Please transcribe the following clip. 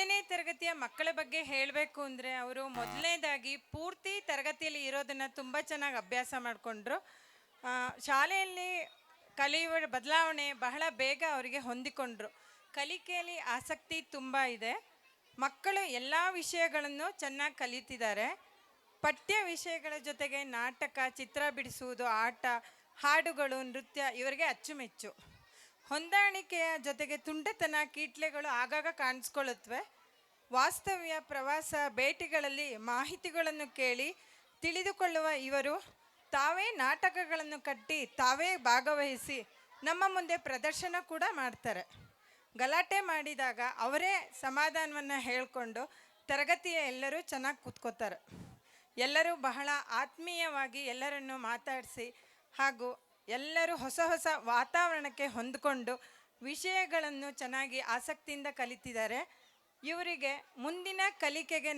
ಒಂದನೇ ತರಗತಿಯ ಮಕ್ಕಳ ಬಗ್ಗೆ ಹೇಳಬೇಕು ಅಂದರೆ ಅವರು ಮೊದಲನೇದಾಗಿ ಪೂರ್ತಿ ತರಗತಿಯಲ್ಲಿ ಇರೋದನ್ನು ತುಂಬ ಚೆನ್ನಾಗಿ ಅಭ್ಯಾಸ ಮಾಡಿಕೊಂಡ್ರು. ಶಾಲೆಯಲ್ಲಿ ಕಲಿಯುವ ಬದಲಾವಣೆ ಬಹಳ ಬೇಗ ಅವರಿಗೆ ಹೊಂದಿಕೊಂಡ್ರು. ಕಲಿಕೆಯಲ್ಲಿ ಆಸಕ್ತಿ ತುಂಬ ಇದೆ. ಮಕ್ಕಳು ಎಲ್ಲ ವಿಷಯಗಳನ್ನು ಚೆನ್ನಾಗಿ ಕಲಿತಿದ್ದಾರೆ. ಪಠ್ಯ ವಿಷಯಗಳ ಜೊತೆಗೆ ನಾಟಕ, ಚಿತ್ರ ಬಿಡಿಸುವುದು, ಆಟ, ಹಾಡುಗಳು, ನೃತ್ಯ ಇವರಿಗೆ ಅಚ್ಚುಮೆಚ್ಚು. ಹೊಂದಾಣಿಕೆಯ ಜೊತೆಗೆ ತುಂಟತನ, ಕೀಟ್ಲೆಗಳು ಆಗಾಗ ಕಾಣಿಸ್ಕೊಳ್ಳುತ್ತವೆ. ವಾಸ್ತವ್ಯ, ಪ್ರವಾಸ, ಭೇಟಿಗಳಲ್ಲಿ ಮಾಹಿತಿಗಳನ್ನು ಕೇಳಿ ತಿಳಿದುಕೊಳ್ಳುವ ಇವರು ತಾವೇ ನಾಟಕಗಳನ್ನು ಕಟ್ಟಿ ತಾವೇ ಭಾಗವಹಿಸಿ ನಮ್ಮ ಮುಂದೆ ಪ್ರದರ್ಶನ ಕೂಡ ಮಾಡ್ತಾರೆ. ಗಲಾಟೆ ಮಾಡಿದಾಗ ಅವರೇ ಸಮಾಧಾನವನ್ನು ಹೇಳಿಕೊಂಡು ತರಗತಿಯ ಎಲ್ಲರೂ ಚೆನ್ನಾಗಿ ಕೂತ್ಕೋತಾರೆ. ಎಲ್ಲರೂ ಬಹಳ ಆತ್ಮೀಯವಾಗಿ ಎಲ್ಲರನ್ನು ಮಾತಾಡಿಸಿ ಹಾಗೂ ಎಲ್ಲರೂ ಹೊಸ ಹೊಸ ವಾತಾವರಣಕ್ಕೆ ಹೊಂದಿಕೊಂಡು ವಿಷಯಗಳನ್ನು ಚೆನ್ನಾಗಿ ಆಸಕ್ತಿಯಿಂದ ಕಲಿತಿದ್ದಾರೆ. ಇವರಿಗೆ ಮುಂದಿನ ಕಲಿಕೆಗೆ